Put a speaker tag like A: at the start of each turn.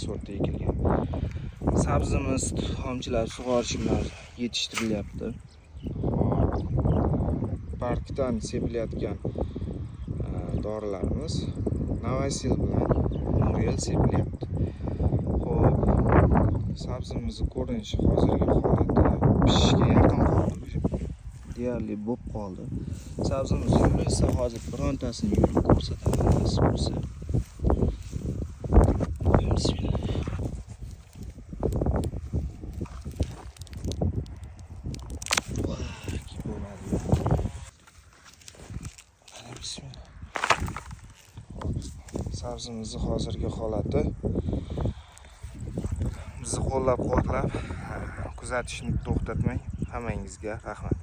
A: sorti ekilgan. Sabzimiz, tuxumchilar, sug'orish bilan yetishtirilyapti. Parkdan sepilayotgan dorilarimiz Navasil bilan Muriel sepilyapti. Xo'p, sabzimizning ko'rinishi hozirgi holati pishishga yaqin qoldi. Deyarli bo'lib qoldi. Sabzimiz yurilsa hozir birontasini yurib ko'rsataman nasib bo'lsa. Bismillah. Bismillah. Sabzimizning hozirgi holati bizni qo'llab-quvvatlab kuzatishni to'xtatmang. Hammangizga rahmat.